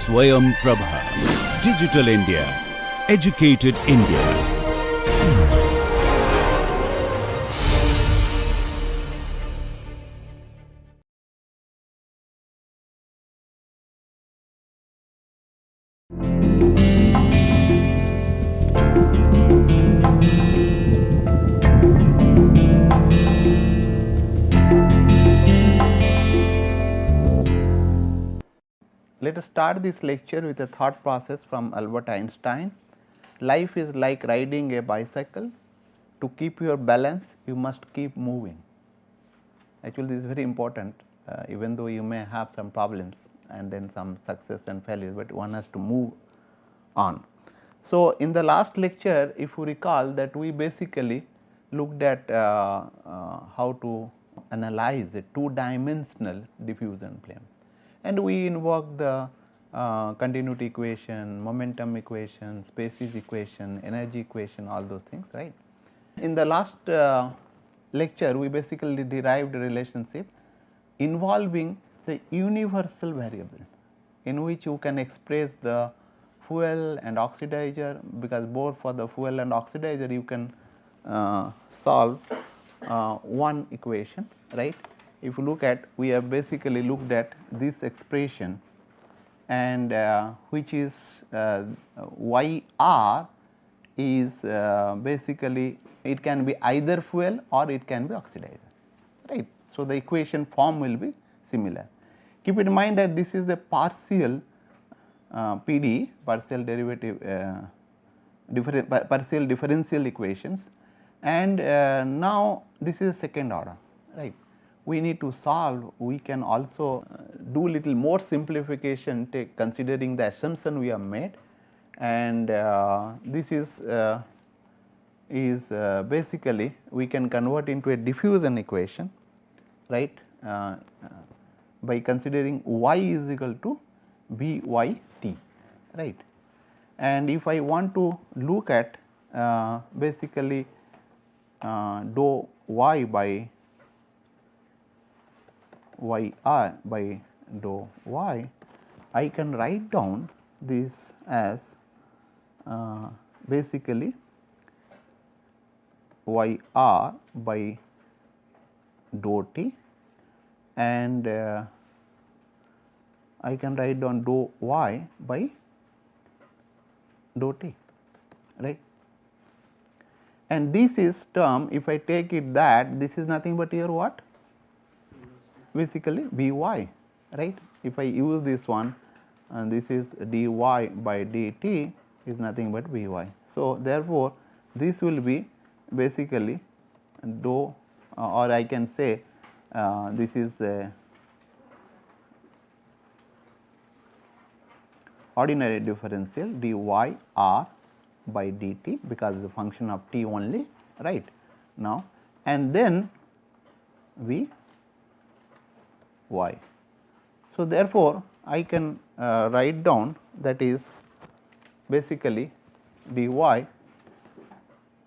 Swayam Prabha. Digital India. Educated India. Let us start this lecture with a thought process from Albert Einstein. Life is like riding a bicycle. To keep your balance, you must keep moving. Actually, this is very important, even though you may have some problems and then some success and failure, but one has to move on. So, in the last lecture, if you recall that we basically looked at how to analyze a two-dimensional diffusion plane. And we invoke the continuity equation, momentum equation, species equation, energy equation, all those things, right. In the last lecture, we basically derived a relationship involving the universal variable in which you can express the fuel and oxidizer, because both for the fuel and oxidizer you can solve one equation, right. If you look at, we have basically looked at this expression, and which is YR is basically, it can be either fuel or it can be oxidizer, right. So, the equation form will be similar. Keep in mind that this is the partial PD, partial derivative partial differential equations, and now this is second order, right. We need to solve, we can also do little more simplification, take considering the assumption we have made, and this is basically we can convert into a diffusion equation, right, by considering y is equal to Byt, right. And if I want to look at basically dou y by YR by dou y, I can write down this as basically YR by dou t, and I can write down dou y by dou t, right. And this is term, if I take it that this is nothing but here what? Basically By, right. If I use this one, and this is dy by dt is nothing but By. So, therefore, this will be basically dou, or I can say this is ordinary differential dy r by dt, because the function of t only, right now, and then V y. So, therefore, I can write down, that is basically dy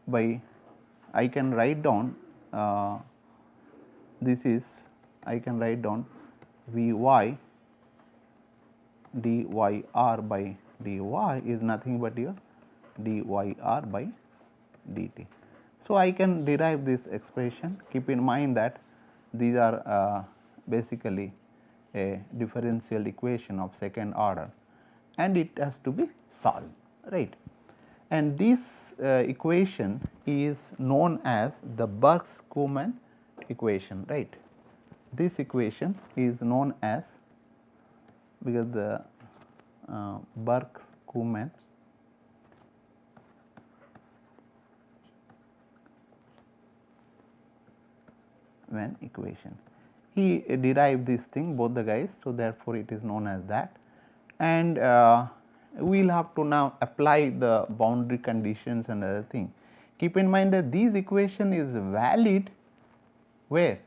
by, I can write down this is, I can write down Vy dyr by dy is nothing but your dyr by dt. So, I can derive this expression. Keep in mind that these are basically a differential equation of second order, and it has to be solved, right. And this equation is known as the Burke-Schumann equation, right. This equation is known as, because the Burke-Schumann equation. He derived this thing, both the guys, so therefore it is known as that, and we will have to now apply the boundary conditions and other thing. Keep in mind that this equation is valid where?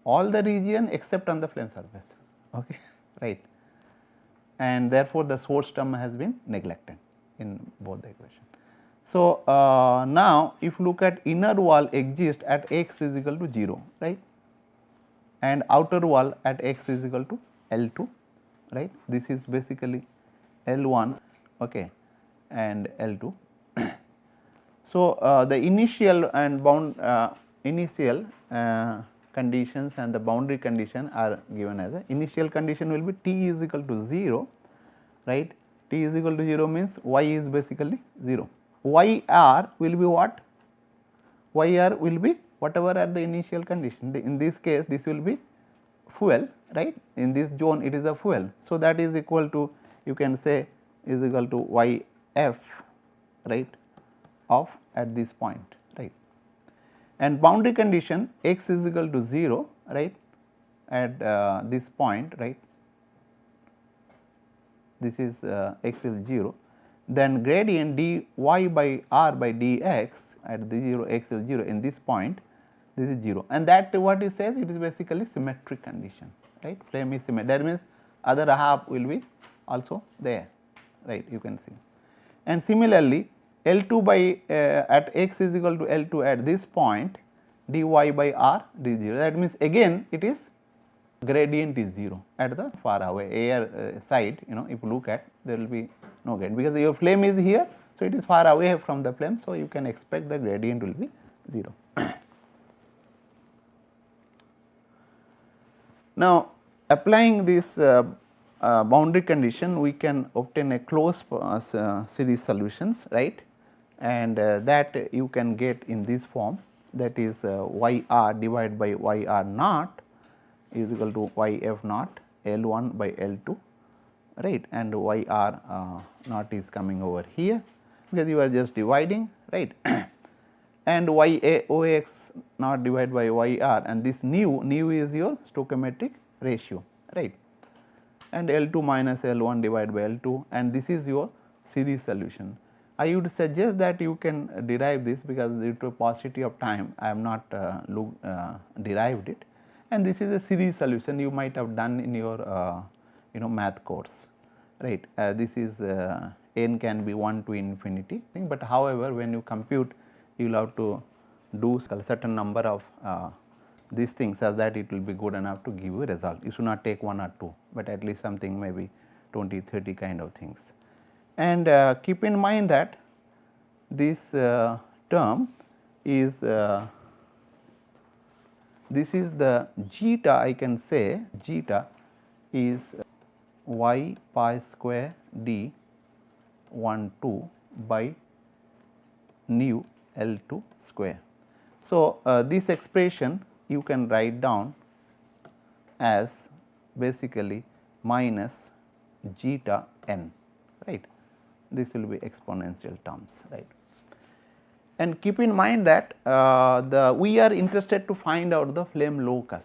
All the region except on the flame surface, okay, right, and therefore the source term has been neglected in both the equations. So, now if you look at inner wall exists at x is equal to 0, right, and outer wall at x is equal to L2, right. This is basically L1, okay, and L2. So, the initial and initial conditions and the boundary condition are given as a initial condition will be t is equal to 0, right. T is equal to 0 means y is basically 0. YR will be what? YR will be whatever at the initial condition. In this case, this will be fuel, right. In this zone it is a fuel. So, that is equal to, you can say, is equal to YF, right, of at this point, right. And boundary condition x is equal to 0, right, at this point, right. This is x is 0, then gradient dy by r by dx at the 0, x is 0 in this point, this is 0, and that what it says, it is basically symmetric condition, right. Flame is symmetric, that means other half will be also there, right, you can see. And similarly, L2 by at x is equal to L2 at this point, dy by r d 0, that means again it is gradient is 0 at the far away air side, you know, if you look at, there will be no gradient because your flame is here. So, it is far away from the flame. So, you can expect the gradient will be 0. Now, applying this boundary condition, we can obtain a closed series solutions, right, and that you can get in this form, that is YR divided by YR naught is equal to YF naught L1 by L2, right, and YR naught is coming over here because you are just dividing, right, and OX naught divided by YR, and this nu is your stoichiometric ratio, right, and L2 minus L1 divided by L2, and this is your series solution. I would suggest that you can derive this because due to paucity of time I have not derived it, and this is a series solution you might have done in your math course, right. This is n can be 1 to infinity thing, but however, when you compute you will have to do a certain number of these things such that it will be good enough to give you a result. You should not take 1 or 2, but at least something maybe 20, 30 kind of things. And keep in mind that this term is this is the zeta, I can say zeta is y pi square d 1 2 by nu L2 square. So, this expression you can write down as basically minus zeta n, right. This will be exponential terms, right. And keep in mind that we are interested to find out the flame locus,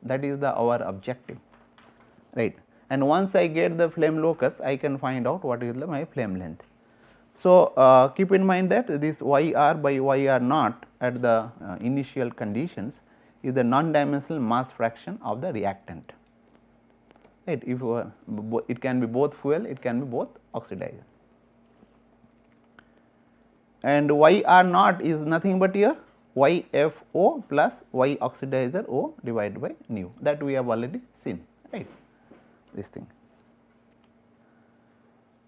that is our objective, right. And once I get the flame locus, I can find out what is my flame length. So, keep in mind that this YR by YR naught at the initial conditions is the non-dimensional mass fraction of the reactant, right. If it can be both fuel, it can be both oxidizer, and YR naught is nothing but here YFO plus Y oxidizer O divided by nu, that we have already seen, right, this thing.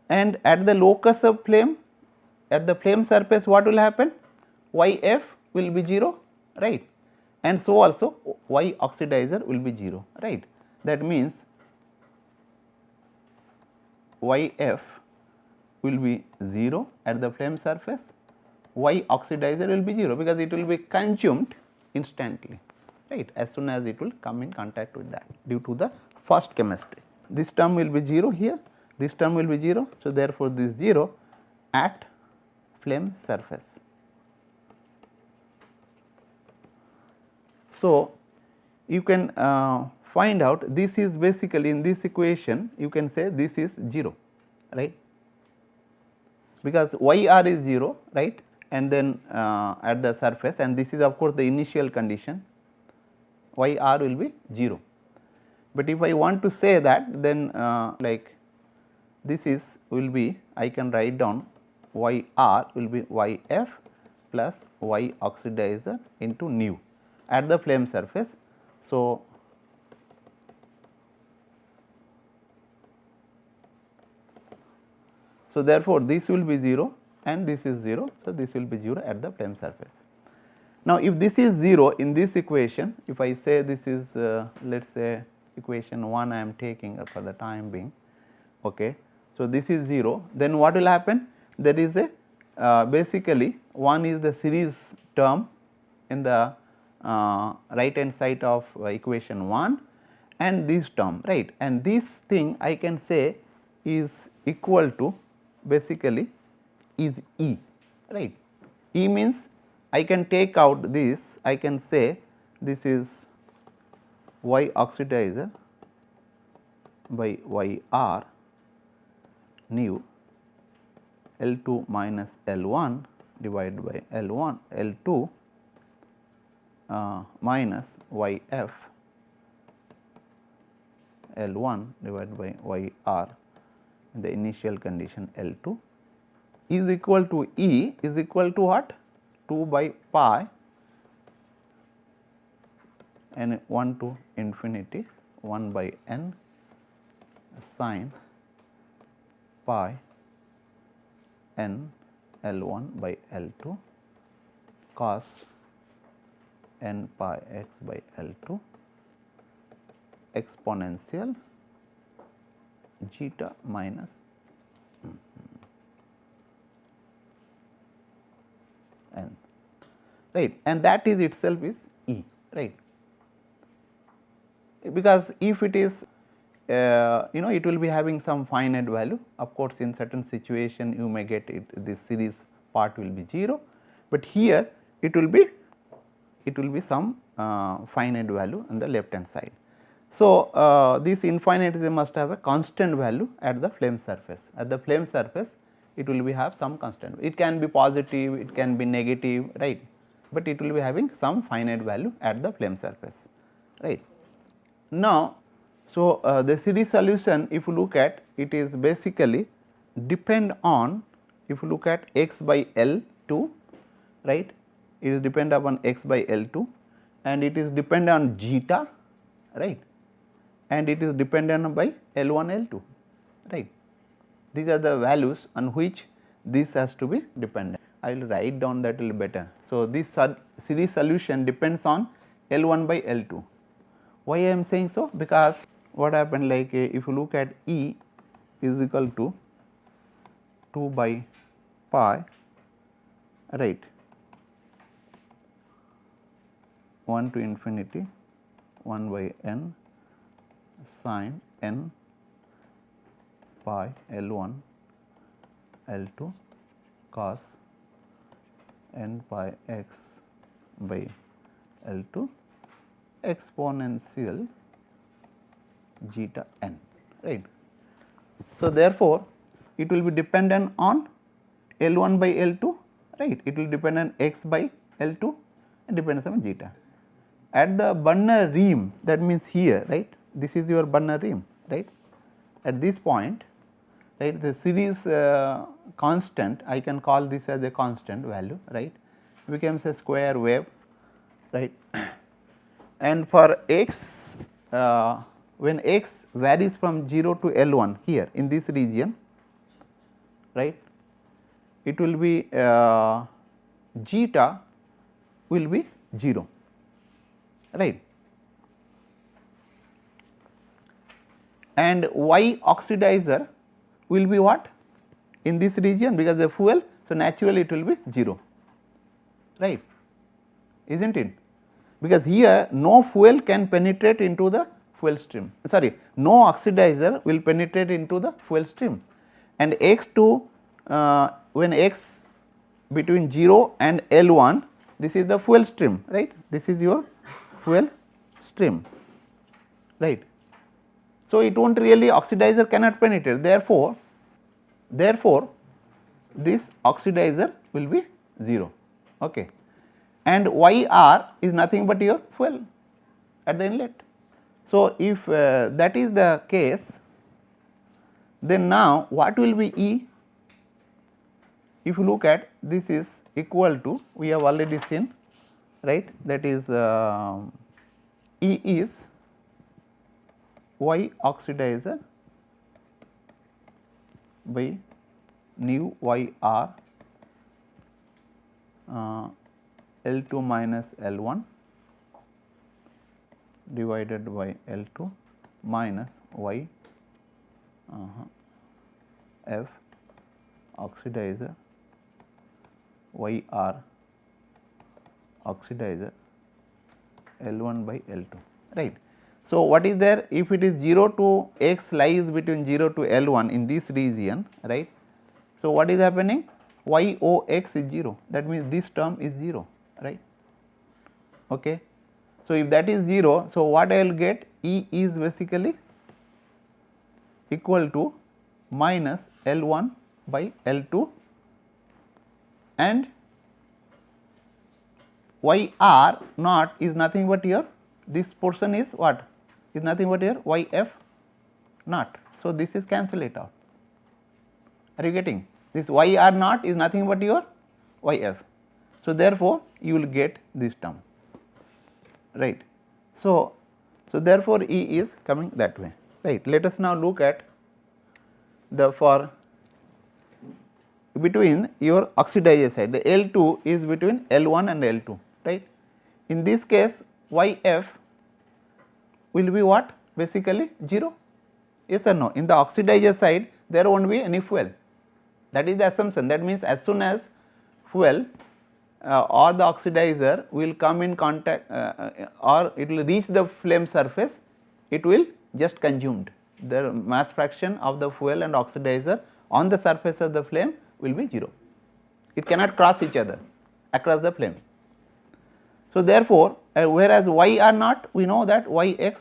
And at the locus of flame, at the flame surface, what will happen? YF will be 0, right, and so also Y oxidizer will be 0, right. That means YF will be 0 at the flame surface, Y oxidizer will be 0 because it will be consumed instantly, right, as soon as it will come in contact with that due to the first chemistry. This term will be 0 here, this term will be 0. So, therefore, this 0 at flame surface. So, you can find out this is basically in this equation you can say this is 0, right, because YR is 0, right, and then at the surface, and this is of course the initial condition, YR will be 0. But if I want to say that, then like this is will be, I can write down YR will be YF plus Y oxidizer into nu at the flame surface. So, So, therefore, this will be 0 and this is 0. So, this will be 0 at the flame surface. Now, if this is 0 in this equation, if I say this is let us say equation 1 I am taking for the time being, okay. So, this is 0, then what will happen? There is a basically 1 is the series term in the right hand side of equation 1 and this term, right, and this thing I can say is equal to basically is E, right. E means I can take out this, I can say this is Y oxidizer by YR nu L2 minus L1 divided by L1 L2 minus YF L1 divided by YR in the initial condition L2 is equal to E is equal to what? 2 by pi and 1 to infinity 1 by n sin pi n L1 by L2 cos n pi x by L2 exponential zeta minus n, right, and that is itself is E, right, because if it is it will be having some finite value. Of course, in certain situation you may get it, this series part will be 0, but here it will be some finite value on the left hand side. So, this infinitesimal must have a constant value at the flame surface. At the flame surface it will be have some constant, it can be positive, it can be negative, right, but it will be having some finite value at the flame surface, right. Now, so the series solution, if you look at it, is basically depend on, if you look at x by L2, right, it is depend upon x by L2 and it is dependent on zeta, right, and it is dependent by L1 L2, right. These are the values on which this has to be dependent. I will write down that a little better. So, this series solution depends on L1 by L2. Why I am saying so? Because what happened, like if you look at E is equal to 2 by pi, right, 1 to infinity 1 by n sin n pi L1 L2 cos n pi x by L2 exponential zeta n, right. So, therefore, it will be dependent on L1 by L2, right, it will depend on x by L2 and depends on zeta. At the burner rim, that means here, right, this is your burner rim, right, at this point, right, the series constant, I can call this as a constant value, right, becomes a square wave, right, and for x when x varies from 0 to L1 here in this region, right, it will be zeta will be 0, right, and Y oxidizer will be what in this region, because the fuel, so naturally it will be 0, right, is not it, because here no fuel can penetrate into the fuel stream, sorry, no oxidizer will penetrate into the fuel stream, and x2 when x between 0 and L1, this is the fuel stream, right, this is your fuel stream, right. So, it will not really, oxidizer cannot penetrate, therefore, this oxidizer will be 0, okay, and YR is nothing but your fuel at the inlet. So, if that is the case, then now what will be E? If you look at, this is equal to, we have already seen, right, that is E is Y oxidizer by nu yr L2 minus L1 divided by L2 minus y f oxidizer yr oxidizer L1 by L2, right. So, what is there, if it is 0 to x lies between 0 to L1 in this region, right. So, what is happening, YOX is 0, that means this term is 0, right. Okay. So, if that is 0, so what I will get, E is basically equal to minus L1 by L2 and YR naught is nothing but here, this portion is what, is nothing but here YF naught. So, this is cancel it out, are you getting, this YR naught is nothing but your YF. So, therefore, you will get this term, right. So, therefore, E is coming that way, right. Let us now look at the for between your oxidizer side, the L2 is between L1 and L2, right. In this case, YF will be what, basically 0, yes or no, in the oxidizer side there won't be any fuel, that is the assumption. That means as soon as fuel or the oxidizer will come in contact or it will reach the flame surface, it will just consumed, the mass fraction of the fuel and oxidizer on the surface of the flame will be 0, it cannot cross each other across the flame. So, therefore, whereas YR naught, we know that YX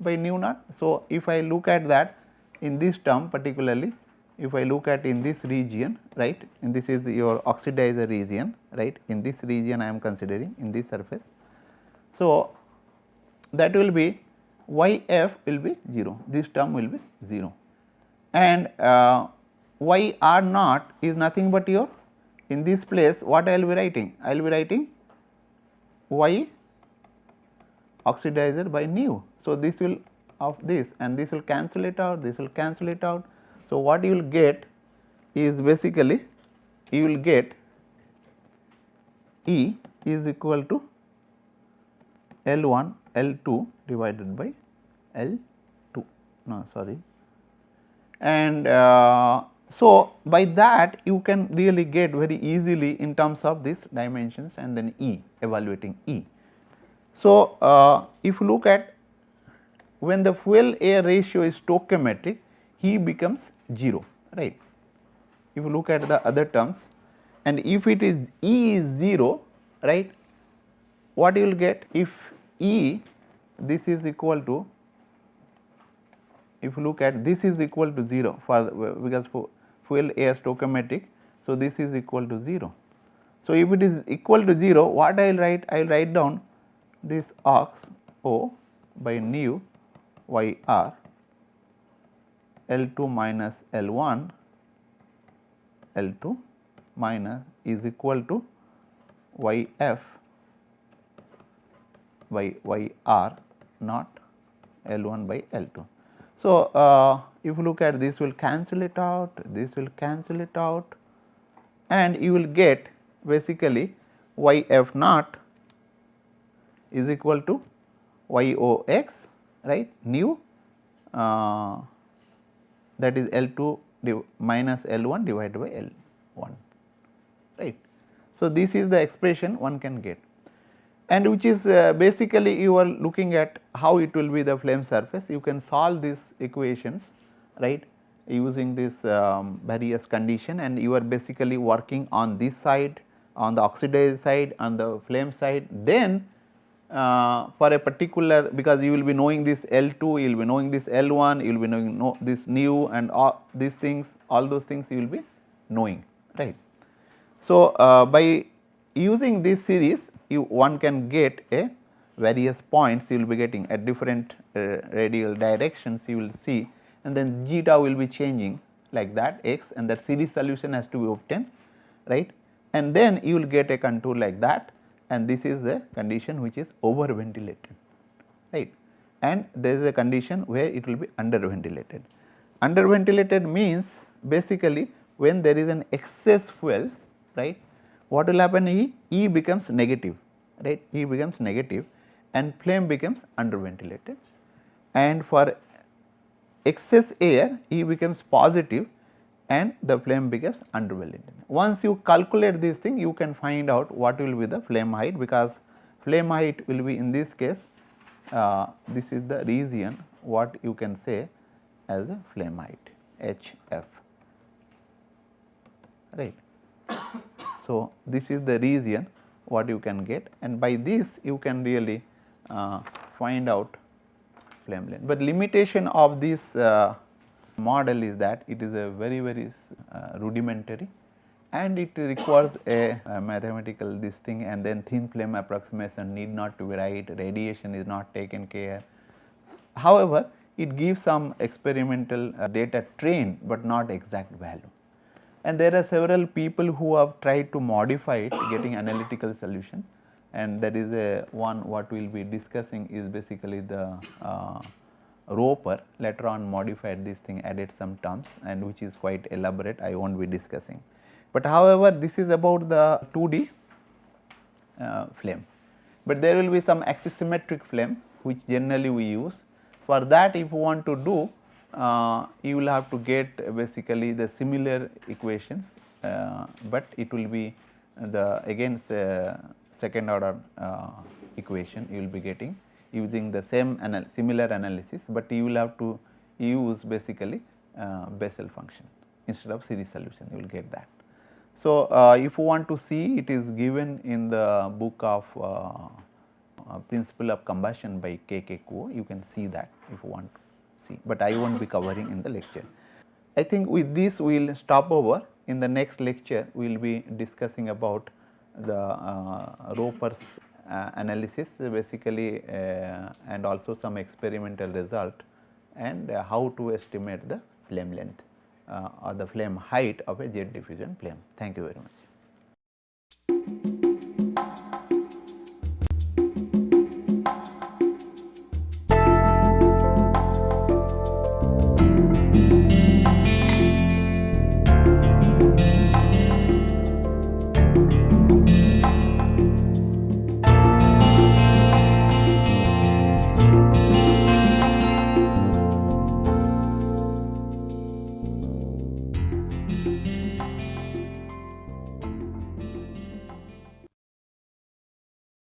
by nu naught. So, if I look at that in this term particularly, if I look at in this region, right, and this is your oxidizer region, right, in this region I am considering in this surface. So, that will be YF will be 0, this term will be 0 and YR naught is nothing but your, in this place what I will be writing, I will be writing Y oxidizer by nu. So, this will of this and this will cancel it out, this will cancel it out. So, what you will get is basically you will get E is equal to L1 L2 divided by L2, no sorry, and so by that you can really get very easily in terms of these dimensions and then E, evaluating E. So, if you look at when the fuel air ratio is stoichiometric, he becomes 0, right. If you look at the other terms and if it is E is 0, right, what you will get, if E this is equal to, if you look at this is equal to 0 for because for fuel air stoichiometric. So, this is equal to 0. So, if it is equal to 0, what I will write? I will write down this ox O by nu YR L2 minus L1 L2 minus is equal to YF by YR not L1 by L2. So, if you look at this will cancel it out, this will cancel it out and you will get basically YF naught is equal to YOX, right, nu that is L2 minus L1 divided by L1, right. So, this is the expression one can get and which is basically you are looking at how it will be the flame surface. You can solve these equations, right, using this various condition and you are basically working on this side, on the oxidized side, on the flame side. Then for a particular, because you will be knowing this L2, you will be knowing this L1, you will be knowing this nu and all these things, all those things you will be knowing, right. So, by using this series one can get a various points you will be getting at different radial directions you will see and then zeta will be changing like that x and that series solution has to be obtained, right, and then you will get a contour like that and this is the condition which is over ventilated, right, and there is a condition where it will be under ventilated. Under ventilated means basically when there is an excess fuel, right, what will happen? E becomes negative, right, E becomes negative and flame becomes underventilated, and for excess air E becomes positive and the flame becomes underventilated. Once you calculate this thing, you can find out what will be the flame height, because flame height will be in this case, this is the region what you can say as a flame height, HF, right. So, this is the region what you can get, and by this you can really find out flame length. But limitation of this model is that it is a very rudimentary, and it requires a mathematical this thing, and then thin flame approximation need not to be right, radiation is not taken care. However, it gives some experimental data train, but not exact value. And there are several people who have tried to modify it, getting analytical solution, and that is a one what we will be discussing is basically the Roper later on modified this thing, added some terms, and which is quite elaborate, I will not be discussing. But however, this is about the 2D flame, but there will be some axisymmetric flame which generally we use. For that, if you want to do, you will have to get basically the similar equations, but it will be the again second order equation you will be getting using the same similar analysis, but you will have to use basically Bessel function instead of series solution, you will get that. So, if you want to see, it is given in the book of Principle of Combustion by K.K. Kuo, you can see that if you want to see, but I will not be covering in the lecture. I think with this we will stop over. In the next lecture, we will be discussing about the Roper's analysis basically, and also some experimental result, and how to estimate the flame length or the flame height of a jet diffusion flame. Thank you very much.